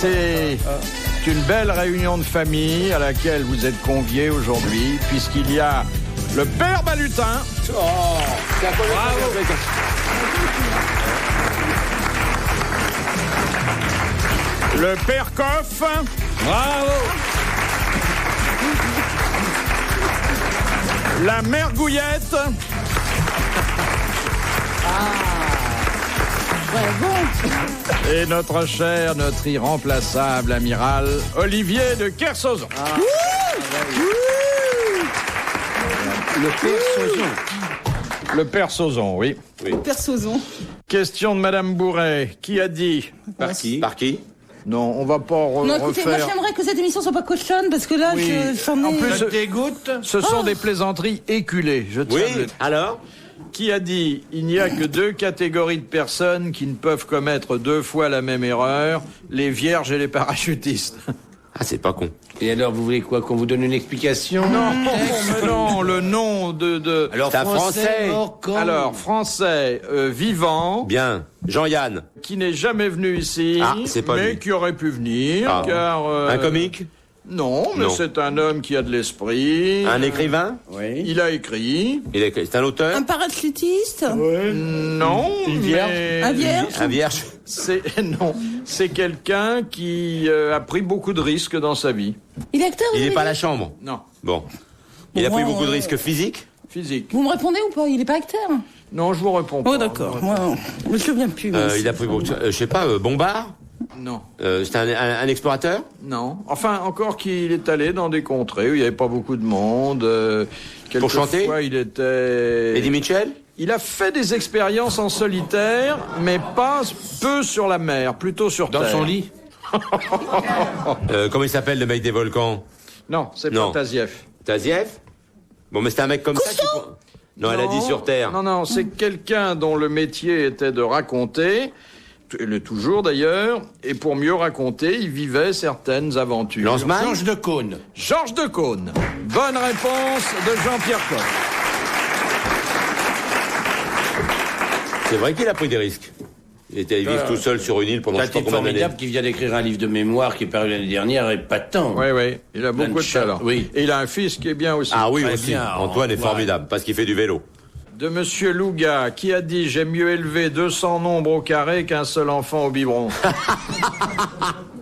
C'est une belle réunion de famille à laquelle vous êtes conviés aujourd'hui, puisqu'il y a le père Balutin. Le père Coff. Bravo. La mère Gouillette. Et notre cher, notre irremplaçable amiral Olivier de Kersauzon. Le père Sauzon. Le père Sauzon, oui. Père Sauzon. Question de Madame Bourret. Qui a dit? Par qui? Non, on va pas Non, écoutez, moi refaire. j'aimerais que cette émission soit pas cochonne parce que là, Oui. j'en ai. En plus, Ça te dégoûte? Ce sont des plaisanteries éculées, je tiens à le dire. Alors? Qui a dit il n'y a que deux catégories de personnes qui ne peuvent commettre deux fois la même erreur, les vierges et les parachutistes? Ah, c'est pas con. Et alors, vous voulez quoi? Qu'on vous donne une explication? Non, mais non, le nom de... Alors, C'est un Français. mort quand? Alors, français, vivant, Bien. Jean-Yann. qui n'est jamais venu ici, Ah, c'est pas mais lui. qui aurait pu venir, Ah. car... Un comique? Non, mais Non. c'est un homme qui a de l'esprit. Un écrivain? Oui. Il a écrit. C'est un auteur? Un parachutiste. Non, Une vierge. mais... Un vierge. Un vierge? Non, c'est quelqu'un qui a pris beaucoup de risques dans sa vie. Il est acteur. Il vous n'est avez pas à dit la chambre? Non, Bon. Il a Bon, pris beaucoup de risques physiques? physique. Vous me répondez ou pas? Il est pas acteur. Non, je vous réponds pas. Oh d'accord. Moi, je me souviens plus. Il a pris beaucoup de... je sais pas, Bombard? Non, C'est un explorateur? non. Enfin, encore qu'il est allé dans des contrées où il n'y avait pas beaucoup de monde. Pour chanter Quelquefois, il était... Eddie Mitchell? Il a fait des expériences en solitaire, mais pas peu sur la mer, plutôt sur Dans terre. son lit? Comment il s'appelle, le mec des volcans? Non, c'est Non. pas Taziev. Taziev? Bon, mais c'est un mec comme ça qui... Non, elle a dit sur Terre. Non, c'est quelqu'un dont le métier était de raconter, il l'est toujours d'ailleurs, et pour mieux raconter, il vivait certaines aventures. Lanzmann? Georges de Caunes. Georges de Caunes. Bonne réponse de Jean-Pierre Coff. C'est vrai qu'il a pris des risques. Il était allé vivre tout seul sur une île pendant C'est je un sais pas type combien d'années. formidable qui vient d'écrire un livre de mémoire qui est paru l'année dernière et pas tant. Oui, il a beaucoup de chat, talent. oui. Et il a un fils qui est bien aussi. Ah oui, Très aussi. bien, Antoine est ouais. formidable parce qu'il fait du vélo. De Monsieur Louga, qui a dit « J'aime mieux élever 200 nombres au carré qu'un seul enfant au biberon ».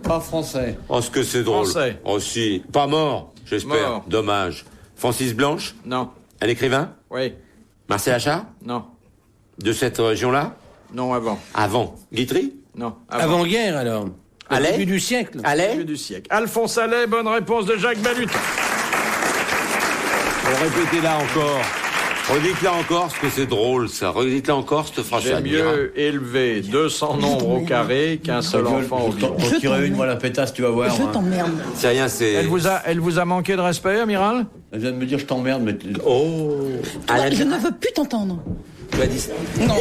Pas français. Oh, ce que c'est drôle. Français. Oh, si. Pas mort, j'espère. Mort. Dommage. Francis Blanche, Non, un écrivain? oui, Marcel Achard? non, De cette région-là? non avant, Avant. Guitry? non, Avant-guerre, alors. Au Allais? début du siècle. Allais? Début du siècle. Alphonse Allais, bonne réponse de Jacques Balutin. Bon, répétez-la encore. Redites-la encore, parce que c'est drôle, ça. Redites-la encore, cette phrase. J'aime mieux élever 200 nombres au carré qu'un seul enfant au biberon. Pour tirer une, moi, la pétasse, tu vas voir. Je hein. t'emmerde. C'est rien, c'est... Elle vous a manqué de respect, amiral? Elle vient de me dire je t'emmerde, mais... Oh. Je ne veux plus t'entendre. Tu as dit ça. Non.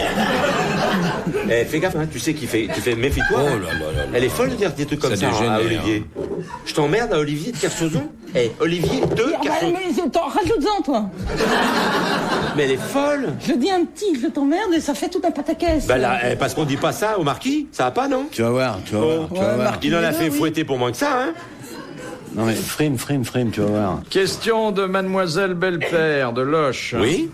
Eh, fais gaffe, hein, tu sais qu'il fait... méfie-toi. Oh hein. là là là là. Elle est folle de dire des trucs comme ça, dégénère, à Olivier. Je t'emmerde à Olivier de Kersauzon. Eh, Olivier de Kersauzon. Mais t'en rajoutes-en, toi. Mais elle est folle. Je dis un petit, je t'emmerde et ça fait tout un pataquès. Bah là, parce qu'on dit pas ça au marquis, ça va pas, non? Tu vas voir, tu vas voir, tu vas voir. Marquis. Il en a fait oui. fouetter pour moins que ça, hein? Non mais frime, tu vas voir. Question de Mademoiselle Belpère de Loche. Oui?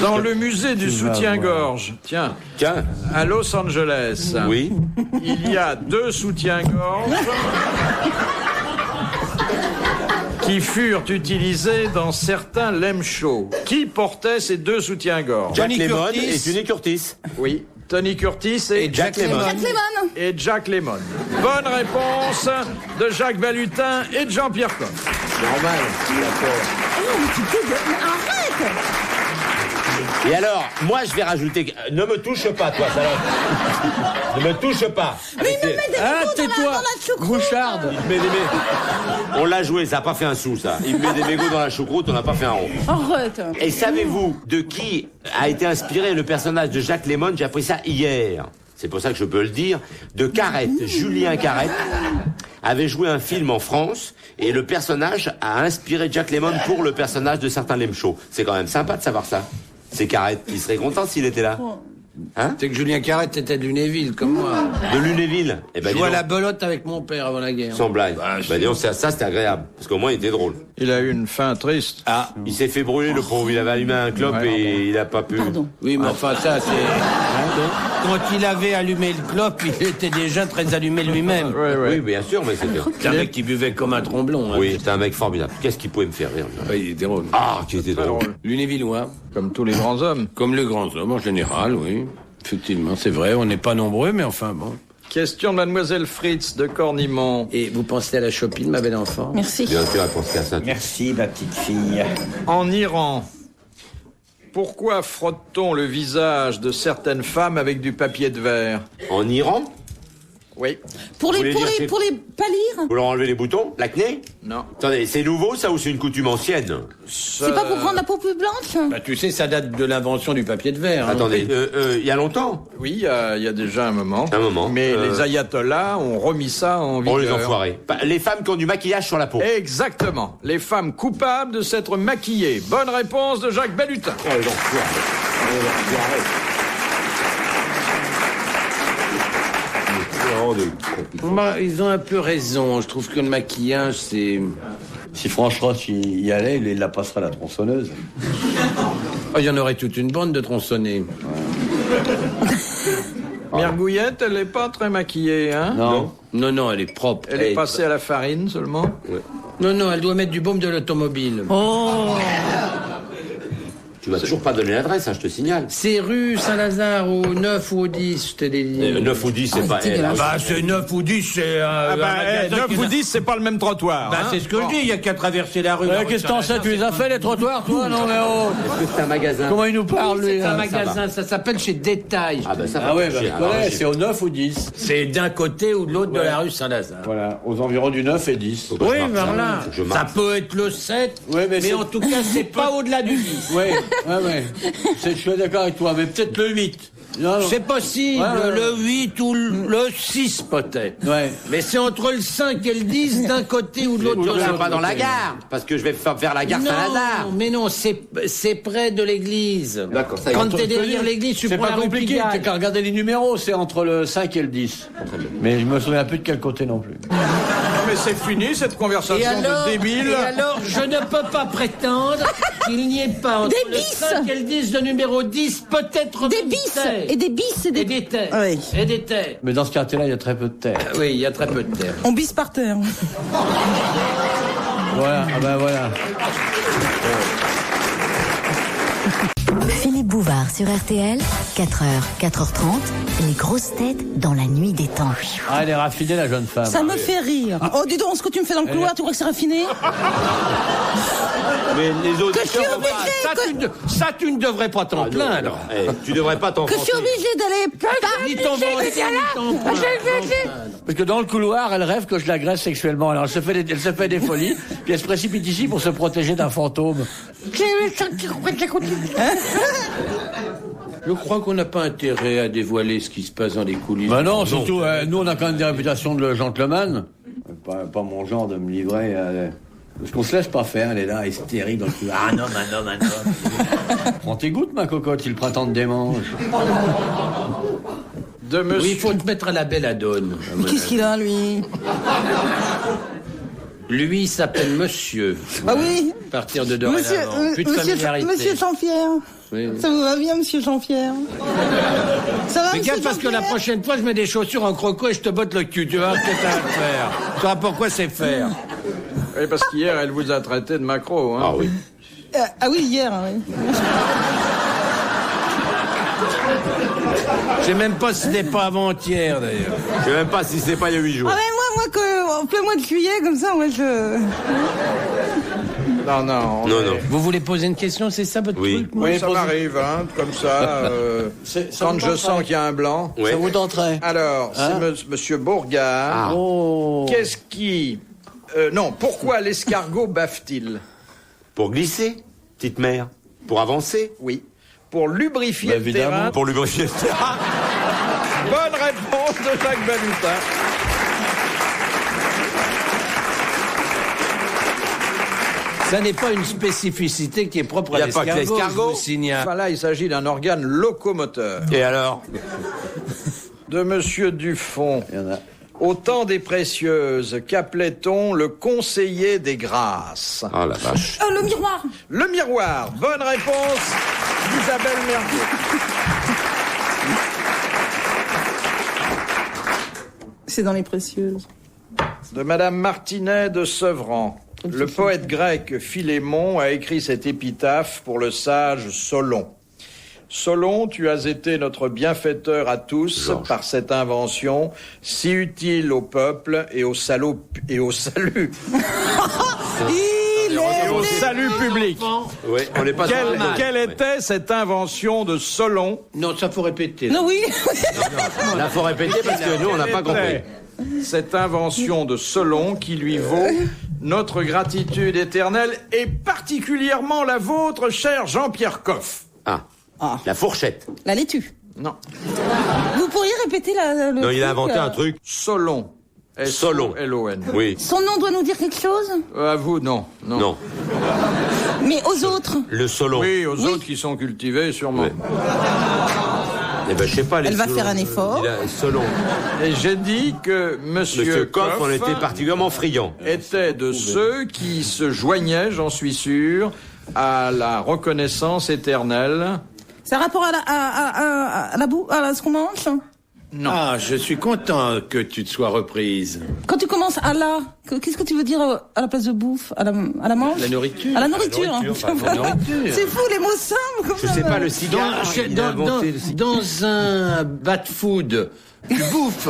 Dans le musée du Tu vas soutien-gorge, tiens, Tiens. à Los Angeles, Oui? il y a 2 soutiens-gorge qui furent utilisés dans certains lem shows. Qui portait ces 2 soutiens-gorge? Jack Tony Lemmon Curtis. et Tony Curtis. Oui, Tony Curtis et Jack Lemmon. Jack Lemmon. et Jack Lemmon. Bonne réponse de Jacques Balutin et de Jean-Pierre Coff. Normal. Oh non, mais tu peux... Arrête. Et alors, moi, je vais rajouter... Ne me touche pas, toi, salope. Ne me touche pas. Mais il me met des Ah, mégots tais-toi, dans la choucroute. Boucharde. Il me met des On l'a joué, ça n'a pas fait un sou, ça. Il me met des mégots dans la choucroute, on n'a pas fait un rond. Arrête. Et savez-vous de qui a été inspiré le personnage de Jack Lemmon? J'ai appris ça hier. C'est pour ça que je peux le dire. De Carrette. Julien Carrette avait joué un film en France et le personnage a inspiré Jack Lemmon pour le personnage de certains Lem Show. C'est quand même sympa de savoir ça. C'est Carrette. Il serait content s'il était là. Hein? C'est que Julien Carrette était de Lunéville, comme moi. De Lunéville. Eh ben, Je dis jouais à donc, la belote avec mon père avant la guerre. sans blague. Bah, Bah, dis donc, ça c'était agréable. Parce qu'au moins, il était drôle. Il a eu une fin triste. Ah, Il s'est fait brûler, le pauvre. Il avait allumé un clope et il a pas pu. Pardon. oui, mais enfin, ça, c'est... Quand il avait allumé le clope, il était déjà très allumé lui-même. Oui, oui. Oui, bien sûr, mais c'était. C'est un mec qui buvait comme un tromblon. Hein. Oui, c'était un mec formidable. Qu'est-ce qui pouvait me faire rire? lui? Oui, il était drôle. Ah, qui était Très drôle. drôle. Lunévillois, Comme tous les grands hommes. comme les grands hommes en général, oui. Effectivement, c'est vrai, on n'est pas nombreux, mais enfin, bon. Question de Mademoiselle Fritz de Cornimont. Et vous pensez à la Chopine, ma belle enfant? Merci. Bien sûr, elle pense qu'à ça. Merci, ma petite fille. En Iran, pourquoi frotte-t-on le visage de certaines femmes avec du papier de verre? En Iran, Oui. Pour Vous les, voulez pour dire les, c'est- pour les pâlir, vous leur enlevez les boutons, l'acné? Non. Attendez, c'est nouveau ça ou c'est une coutume ancienne? c'est pas pour rendre la peau plus blanche? Bah, tu sais, ça date de l'invention du papier de verre. hein. Attendez, il y a longtemps? Oui, il y a déjà un moment. Un moment. Mais les ayatollahs ont remis ça en vigueur. Oh les enfoirés. Bah, les femmes qui ont du maquillage sur la peau. Exactement. Les femmes coupables de s'être maquillées. Bonne réponse de Jacques Balutin. Oh les enfoirés. Oh les enfoirés. Bah, ils ont un peu raison. Je trouve que le maquillage, c'est... Si Franche-Roche y allait, il la passerait à la tronçonneuse. Oh, il y en aurait toute une bande de tronçonnés. Mère Gouillette, elle n'est pas très maquillée, hein? Non. Non, non, elle est propre. Elle est passée à la farine seulement. Non, non, elle doit mettre du baume de l'automobile. Oh, Tu m'as toujours pas donné l'adresse, hein, je te signale. C'est rue Saint-Lazare au 9 ou au 10, je te l'ai dit. 9 ou 10, c'est pas elle. dégueulasse. Bah, c'est 9 ou 10, c'est... Ah bah, 9 ou 10, c'est pas le même trottoir. Bah, hein. c'est ce que je dis, il y a qu'à traverser la rue. Qu'est-ce que t'en sais? Tu les as fait, les trottoirs, toi? Non, mais oh. Est-ce que c'est un magasin? Comment il nous parle, lui? C'est un hein? magasin, ça s'appelle chez Détail. Ah bah ça Ah ouais, bah, j'ai- je alors, connais, j'ai- c'est au 9 ou 10. C'est d'un côté ou de l'autre de la rue Saint-Lazare. Voilà, aux environs du 9 et 10. Faut que je Oui, marque ça. voilà. Faut que je Ça marque. peut être le 7, Ouais, mais mais c'est- en tout cas, c'est pas au-delà du 10. Ouais, ouais. Je suis d'accord avec toi, mais peut-être le 8. Non, non. C'est possible, Ouais, ouais, le 8 ou le 6 peut-être. Ouais. Mais c'est entre le 5 et le 10 d'un côté ou de l'autre. Surtout côté. pas dans la gare, parce que je vais faire la gare Saint-Lazare. Non, mais non, c'est près de l'église. D'accord, ça y est. Quand t'es derrière l'église, tu C'est prends pas la rue compliqué, Pigalle. t'as qu'à regarder les numéros, c'est entre le 5 et le 10. Mais je me souviens plus de quel côté non plus. Non, mais c'est fini cette Et conversation alors, de débile. je ne peux pas prétendre qu'il n'y ait pas entre Des le bis. 5 et le 10 de numéro 10, peut-être des même bis terre. et des bis et Et des... des terres. Oui. Et des terres. Mais dans ce quartier-là, il y a très peu de terre. Oui, il y a très peu de terres. On bise par terre. Voilà, ah ben voilà. Philippe Bouvard sur RTL, 4h, 4h30, les grosses têtes dans la nuit des temps. Ah, elle est raffinée, la jeune femme. Ça me fait rire. Oh, dis donc, ce que tu me fais dans le couloir, tu crois que c'est raffiné? Mais les autres. Que je suis obligée, Ça, tu ne devrais pas t'en plaindre. Tu devrais pas t'en que je suis obligée d'aller... Ni t'en vanter, ni t'en plaindre. Parce que dans le couloir, elle rêve que je l'agresse sexuellement. Alors elle se fait des folies, puis elle se précipite ici pour se protéger d'un fantôme. Je crois qu'on n'a pas intérêt à dévoiler ce qui se passe dans les coulisses. Ben non, surtout, nous on a quand même des réputations de gentleman. Pas mon genre de me livrer à... Parce qu'on se laisse pas faire, elle est là, hystérique dans le couloir. Ah non, non. Prends tes gouttes, ma cocotte, si le printemps te démange. De Oui, monsieur. il faut te mettre à la belle adonne. Mais qu'est-ce qu'il a, lui? Lui, il s'appelle Monsieur. Ah oui? À partir de Monsieur, dorénavant. Plus de familiarité. Monsieur Jean-Pierre. Oui. Ça vous va bien, monsieur Jean-Pierre? Ça va, Mais monsieur gaffe, parce que la Jean-Pierre? prochaine fois, je mets des chaussures en croco et je te botte le cul. Tu vas voir ce que t'as à faire. Tu vois pourquoi c'est faire. Oui, parce qu'hier, elle vous a traité de macro. Hein. Ah oui. Ah oui, hier, oui. Je sais même pas si c'était pas avant-hier, d'ailleurs. Je sais même pas si c'est pas il y a 8 jours. Ah mais moi, en plein mois de juillet, comme ça, moi, je... Non, non. Non, non. Vous voulez poser une question, c'est ça votre Oui. truc moi Oui, ça m'arrive, hein, comme ça. Ça Quand vous je tenterait. sens qu'il y a un blanc. Ouais. Ça vous tenterait. Alors, Hein? c'est monsieur Bourgard. Ah. Oh. Qu'est-ce qui... non, pourquoi l'escargot baffe-t-il? Pour glisser, petite mère. Pour avancer. Oui. Pour lubrifier Bah, le évidemment. terrain. Pour lubrifier le terrain. Bonne réponse de Jacques Balutin. Ça n'est pas une spécificité qui est propre Il y à a pas que l'escargot, l'escargot. je vous signale. Enfin là, il s'agit d'un organe locomoteur. Et alors? De Monsieur Dufont. Il y en a. Au temps des précieuses, qu'appelait-on le conseiller des grâces? Oh la vache. Le miroir. Le miroir. Bonne réponse d'Isabelle Mergo. C'est dans les précieuses. De Madame Martinet de Sevran. Le poète grec Philémon a écrit cette épitaphe pour le sage Solon. Solon, tu as été notre bienfaiteur à tous Georges. par cette invention si utile au peuple et au salut Il au salut public. Oui, on n'est pas Quelle était cette invention de Solon? Non, ça faut répéter. Non, oui. Là, faut répéter parce que nous, on n'a pas compris. Cette invention de Solon qui lui vaut notre gratitude éternelle et particulièrement la vôtre, cher Jean-Pierre Coff. La fourchette. La laitue. Non. Vous pourriez répéter le Non, il a truc, inventé un truc. Solon. Solon. S-O-L-O-N. Oui. Son nom doit nous dire quelque chose? À vous, non. Non. Mais aux autres? Le Solon. Oui, aux autres qui sont cultivés, sûrement. Ouais. Eh ben, je sais pas. Les Elle va Solon. faire un effort. Il a Solon. Et j'ai dit que Monsieur Coff, on était particulièrement friand. était de ceux qui se joignaient, j'en suis sûr, à la reconnaissance éternelle. C'est un rapport à ce qu'on mange? Non. Ah, je suis content que tu te sois reprise. Quand tu commences à qu'est-ce que tu veux dire à la place de bouffe? À la mange? La nourriture. À la nourriture. La nourriture, pardon. La nourriture. C'est fou, les mots simples comme Je ça. sais pas, le cigare. Il a inventé le cigare. Dans un bad food, tu bouffes.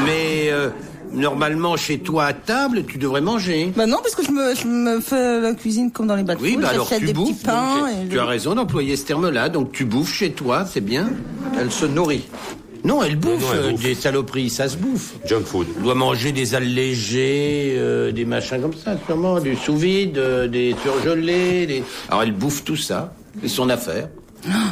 Mais normalement, chez toi à table, tu devrais manger. Bah non, parce que je me fais la cuisine comme dans les bad Oui, food. bah alors J'achète tu des petits bouffes. pains. donc, tu as raison d'employer ce terme-là. Donc tu bouffes chez toi, c'est bien. Elle se nourrit. Non, elle bouffe, Non, elle bouffe. des saloperies, ça se bouffe. Junk food. On doit manger des allégés, des machins comme ça, sûrement, du sous-vide, des surgelés. Alors elle bouffe tout ça, c'est son affaire.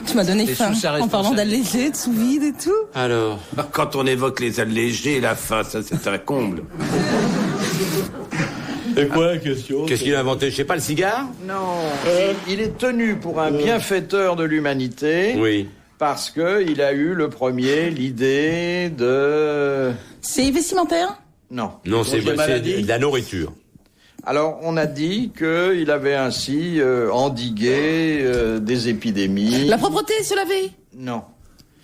Tu m'as donné C'est faim sous sa en parlant responsabilité. d'allégé, de sous-vide et tout. Alors. Quand on évoque les allégés, la faim, ça c'est un comble. C'est quoi la question? Qu'est-ce qu'il a inventé? Je sais pas, le cigare? Non. Il est tenu pour un bienfaiteur de l'humanité. Oui. Parce que il a eu le premier l'idée de... C'est vestimentaire? Non. Non, c'est Congé maladie. de la nourriture. Alors, on a dit qu'il avait ainsi endigué des épidémies. La propreté, se laver? Non,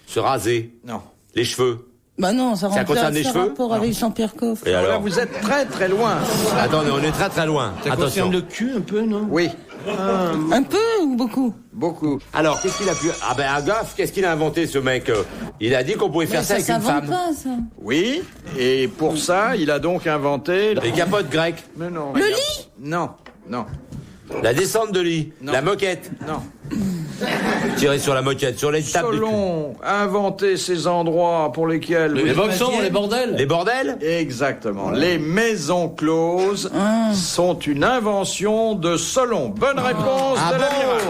Se raser. non. Les cheveux. Bah non, ça rentre concerne les ça cheveux? rapport avec Jean-Pierre Coff. Et Là, alors? vous êtes très très loin. Attendez, on est très très loin. Ça Attention. concerne le cul un peu, non? Oui, Un peu ou beaucoup? beaucoup. Alors, qu'est-ce qu'il a pu... Ah ben, gaffe, qu'est-ce qu'il a inventé, ce mec? Il a dit qu'on pouvait faire Mais ça avec une s'invente femme. pas, ça. Oui, et pour ça, il a donc inventé... Les capotes grecques. Mais non. Le lit? Non, non, La descente de lit. Non. La moquette. non. Tirer sur la moquette, sur les tables. de cul. Solon a inventé ces endroits pour lesquels... Les boxons, les bordels. Les bordels? Exactement. Les maisons closes sont une invention de Solon. Bonne réponse Ah de bon? l'amiral.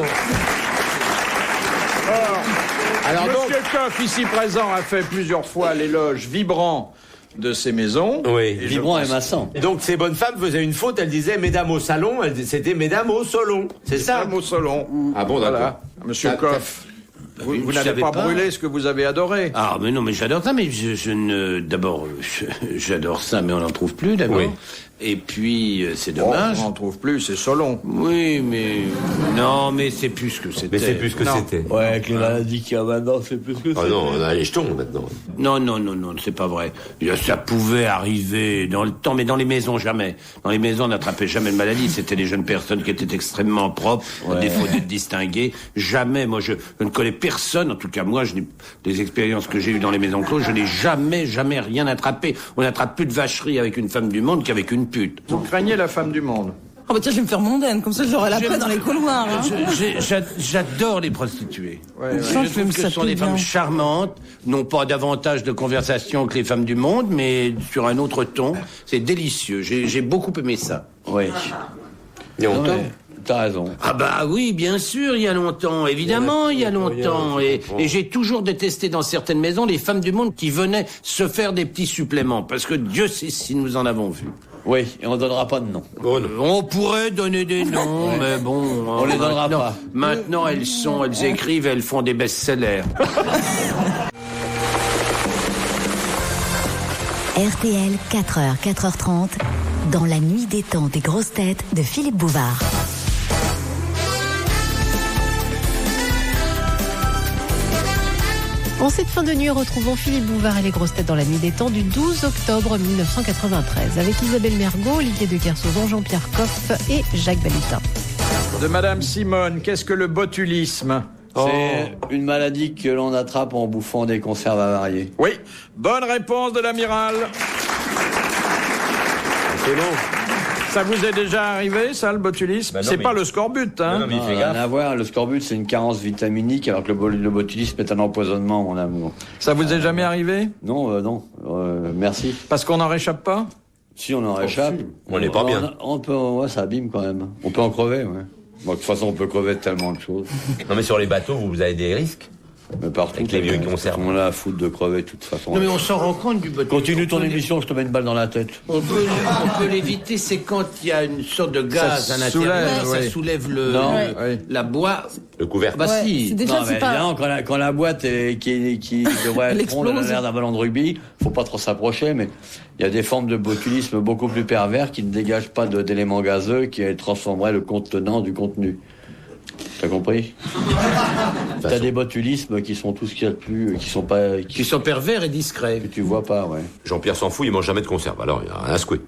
Alors donc... Monsieur Coff, ici présent, a fait plusieurs fois l'éloge vibrant de ces maisons. Oui. Et je Vibrant et pense- massant. Donc ces bonnes femmes faisaient une faute, elles disaient mesdames au salon, c'était mesdames au salon. C'est ça? Un mot Solon. Ah bon, d'accord. Voilà. Monsieur Ça- Coff, vous je n'avez savais pas pas. brûlé ce que vous avez adoré. Ah, mais non, mais j'adore ça, mais je ne... D'abord, j'adore ça, mais on n'en trouve plus, d'abord. Oui. Et puis, c'est Bon, dommage. on n'en trouve plus, c'est Solon. Oui, mais... Non, mais c'est plus ce que c'était. Mais c'est plus ce que Non. c'était. Ouais, avec les maladies qu'il y a maintenant, c'est plus que ça. Oh non, on a les jetons maintenant. Non, c'est pas vrai. Ça pouvait arriver dans le temps, mais dans les maisons, jamais. Dans les maisons, on n'attrapait jamais de maladie. C'était des jeunes personnes qui étaient extrêmement propres, à défaut d'être distinguées. Jamais, moi, je ne connais personne, en tout cas, moi, des expériences que j'ai eues dans les maisons closes, je n'ai jamais rien attrapé. On n'attrape plus de vacherie avec une femme du monde qu'avec une pute. Vous craignez la femme du monde. Oh bah tiens, je vais me faire mondaine, comme ça j'aurai la paix dans les couloirs. Hein. J'adore les prostituées. Ouais, ouais. Je sens Je que je vais trouve me que ce sont saper des femmes bien. charmantes, n'ont pas davantage de conversation que les femmes du monde, mais sur un autre ton. C'est délicieux. J'ai beaucoup aimé ça. Oui. Il y a longtemps. Ouais, t'as raison. Ah bah oui, bien sûr, il y a longtemps. Évidemment, il y a longtemps. Et j'ai toujours détesté dans certaines maisons les femmes du monde qui venaient se faire des petits suppléments. Parce que Dieu sait si nous en avons vu. Oui, et on donnera pas de nom. On pourrait donner des noms, mais bon... On les donnera pas. Maintenant, elles écrivent, elles font des best-sellers. RTL, 4h, 4h30, dans la nuit des temps des grosses têtes de Philippe Bouvard. En cette fin de nuit, retrouvons Philippe Bouvard et les grosses têtes dans la nuit des temps du 12 octobre 1993 avec Isabelle Mergo, Olivier de Kersauzon, Jean-Pierre Coff et Jacques Balutin. De Madame Simone, qu'est-ce que le botulisme? C'est une maladie que l'on attrape en bouffant des conserves avariées. Oui, bonne réponse de l'amiral. C'est long. Ça vous est déjà arrivé, ça, le botulisme? C'est pas le scorbut, hein? Non, mais il fait Rien gaffe. à voir. Le scorbut, c'est une carence vitaminique, alors que le botulisme est un empoisonnement, mon amour. Ça vous est jamais arrivé? Non, non. Merci. Parce qu'on n'en réchappe pas? Si on en réchappe, On n'est pas bien. On peut, ouais, ça abîme quand même. On peut en crever, ouais. Bon, de toute façon, on peut crever de tellement de choses. Non, mais sur les bateaux, vous avez des risques. Mais partout, Avec les vieux conserves. On a à foutre de crever de toute façon. Non, mais on s'en rend compte du botulisme. Continue ton émission, je te mets une balle dans la tête. On peut l'éviter, c'est quand il y a une sorte de gaz à l'intérieur, ça soulève la boîte. Le couvercle. Bah si. C'est déjà, Non, c'est mais pas... évidemment, quand la boîte qui devrait Elle être ronde, elle a explose. l'air d'un ballon de rugby, faut pas trop s'approcher, mais il y a des formes de botulisme beaucoup plus pervers qui ne dégagent pas d'éléments gazeux qui transformeraient le contenant du contenu. T'as compris? T'as des botulismes qui sont tout ce qu'il y a de plus, qui sont pervers et discrets. que tu vois pas, ouais. Jean-Pierre s'en fout, il mange jamais de conserve. Alors, il y a rien à secouer.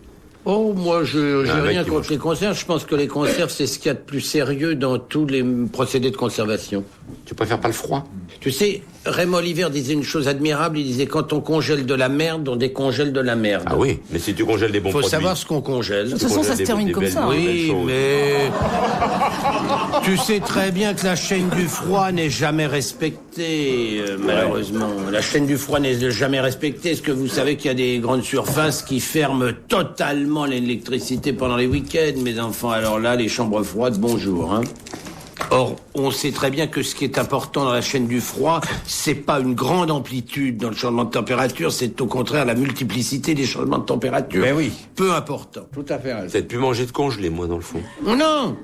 Oh, moi, j'ai Un mec rien qui contre mange. les conserves. Je pense que les conserves, c'est ce qu'il y a de plus sérieux dans tous les procédés de conservation. Tu préfères pas le froid? Tu sais, Raymond Oliver disait une chose admirable. Il disait, quand on congèle de la merde, on décongèle de la merde. Ah oui, mais si tu congèles des bons Faut produits... savoir ce qu'on congèle. De toute façon, ça se termine comme ça. Oui, choses. mais tu sais très bien que la chaîne du froid n'est jamais respectée, malheureusement. La chaîne du froid n'est jamais respectée. Est-ce que vous savez qu'il y a des grandes surfaces qui ferment totalement l'électricité pendant les week-ends, mes enfants? Alors là, les chambres froides, bonjour, hein. Or, on sait très bien que ce qui est important dans la chaîne du froid, c'est pas une grande amplitude dans le changement de température, c'est au contraire la multiplicité des changements de température. Mais oui. Peu important. Tout à fait raison. Peut-être plus manger de congelé, moi, dans le fond. Non,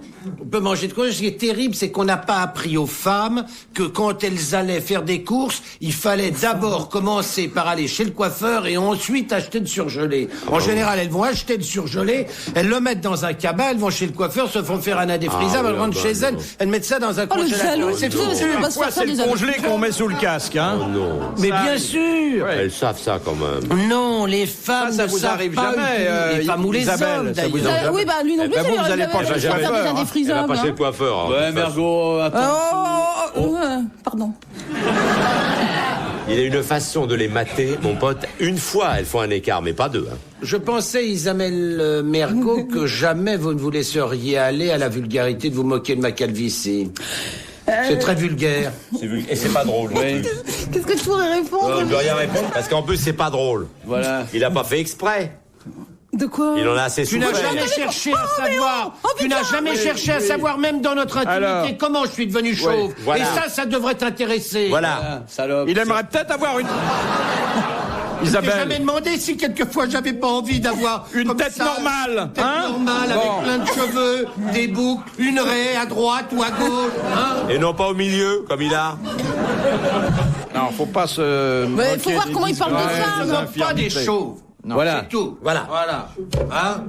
on peut manger de quoi. Ce qui est terrible, c'est qu'on n'a pas appris aux femmes que quand elles allaient faire des courses, il fallait d'abord commencer par aller chez le coiffeur et ensuite acheter le surgelé. En général, elles vont acheter le surgelé, elles le mettent dans un cabas, elles vont chez le coiffeur, se font faire un indéfrisable, elles rentrent chez elles mettent ça dans un le congélateur. jaloux, C'est tout. ça veut pas se Pourquoi faire faire c'est le des congelé habitudes. qu'on met sous le casque, hein? Oh non. Mais Ça, bien sûr. Ouais. Elles savent ça, quand même. Non, les femmes Ça ne vous savent arrive pas jamais, utiliser- les femmes ou les Isabelle, hommes, ça vous d'ailleurs. arrive Oui, bah lui non plus, ben, vous, d'ailleurs, vous allez il pas avait chez le faire coiffeur, des hein. Elle va indéfrisables, pas chez le hein. coiffeur. hein, de Ouais, toute façon. Mergo, attends. Pardon. Il y a une façon de les mater, mon pote. Une fois, elles font un écart, mais pas deux. Hein. Je pensais, Isabelle Mergo, que jamais vous ne vous laisseriez aller à la vulgarité de vous moquer de ma calvitie. C'est très vulgaire. Et c'est pas drôle. Oui, Qu'est-ce que tu pourrais répondre? Je peux rien répondre parce qu'en plus, c'est pas drôle. voilà. Il a pas fait exprès. De quoi? Il en a assez Tu n'as souffert. jamais cherché à savoir. Tu n'as jamais cherché à savoir, même dans notre intimité, Alors. comment je suis devenu chauve. Ouais, voilà. Et ça devrait t'intéresser. Voilà. Ah, salope. Il aimerait peut-être avoir une... Je t'ai jamais Isabelle, demandé si quelquefois j'avais pas envie d'avoir une comme tête ça, normale, une tête hein? normale Bon. avec plein de cheveux, des boucles, une raie à droite ou à gauche, hein? Et non pas au milieu, comme il a. Non, faut pas se... Mais faut moquer voir des comment il parle de disgrâces, femmes. des Non, pas des infirmités. chauves. Voilà. C'est tout. Voilà. Voilà. Hein?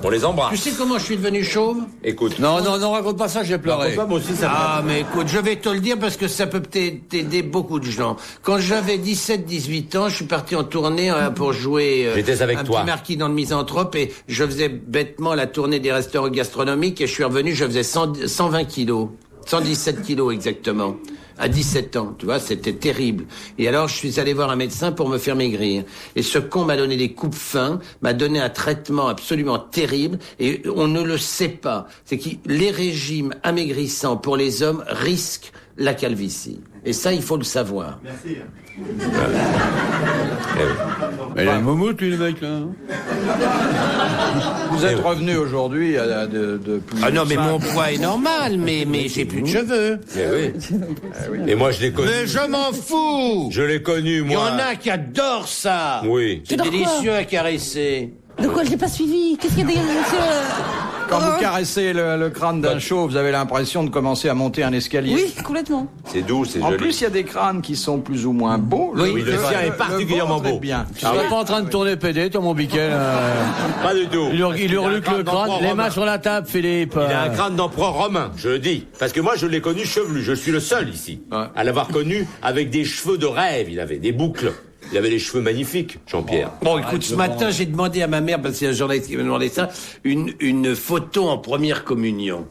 On les Tu embrasse. sais comment je suis devenu chauve? Écoute. Non, non, non, raconte pas ça, j'ai pleuré. Moi aussi, ça Ah, mais écoute, je vais te le dire parce que ça peut t'aider beaucoup de gens. Quand j'avais 17-18 ans, je suis parti en tournée pour jouer J'étais avec un toi. petit marquis dans le Misanthrope et je faisais bêtement la tournée des restaurants gastronomiques et je suis revenu, je faisais 120 kilos. 117 kilos exactement. À 17 ans, tu vois, c'était terrible. Et alors, je suis allé voir un médecin pour me faire maigrir. Et ce con m'a donné des coupes fins, m'a donné un traitement absolument terrible, et on ne le sait pas. C'est que les régimes amaigrissants pour les hommes risquent la calvitie. Et ça, il faut le savoir. Mais il a une moumoute, lui, le mec, là. Vous êtes revenu aujourd'hui de plus... Ah non, mais mon poids est normal, mais j'ai plus de cheveux. Eh oui. Et moi, je l'ai connu. Mais je m'en fous. Je l'ai connu, Il y moi. en a qui adorent ça. Oui. C'est T'adores quoi? délicieux à caresser. De quoi je l'ai pas suivi? Qu'est-ce qu'il y a des... Quand vous caressez le crâne d'un chauve, vous avez l'impression de commencer à monter un escalier. Oui, complètement. C'est doux, c'est En joli. plus, il y a des crânes qui sont plus ou moins beaux. Oui, le sien est particulièrement vôtre est beau. bien. Tu serais pas en train de tourner PD, toi, mon biquet Pas du tout. Il hurle que le crâne. Les mains sur la table, Philippe. Il a un crâne d'empereur romain, je le dis. Parce que moi, je l'ai connu chevelu. Je suis le seul ici à l'avoir connu avec des cheveux de rêve. Il avait des boucles. Il avait les cheveux magnifiques, Jean-Pierre. Bon, écoute, ce matin, j'ai demandé à ma mère, parce qu'il y a un journaliste qui m'a demandé ça, une photo en première communion.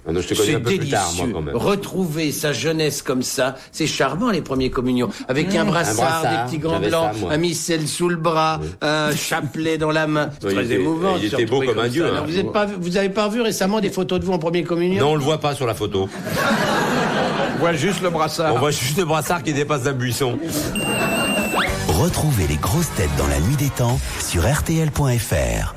Ah non, je te connais C'est un peu plus tard, moi, délicieux. quand même. Retrouver sa jeunesse comme ça, c'est charmant, les premiers communions. Avec un brassard, des petits gants j'avais blancs, ça, moi. un missel sous le bras, un chapelet dans la main. C'est Oui, très il était- émouvant. il de se était beau retrouver comme un dieu, ça. hein. Alors, vous avez pas vu récemment des photos de vous en première communion? Non, on le voit pas sur la photo. On voit juste le brassard. On voit juste le brassard qui dépasse d'un buisson. Retrouvez les grosses têtes dans la nuit des temps sur RTL.fr.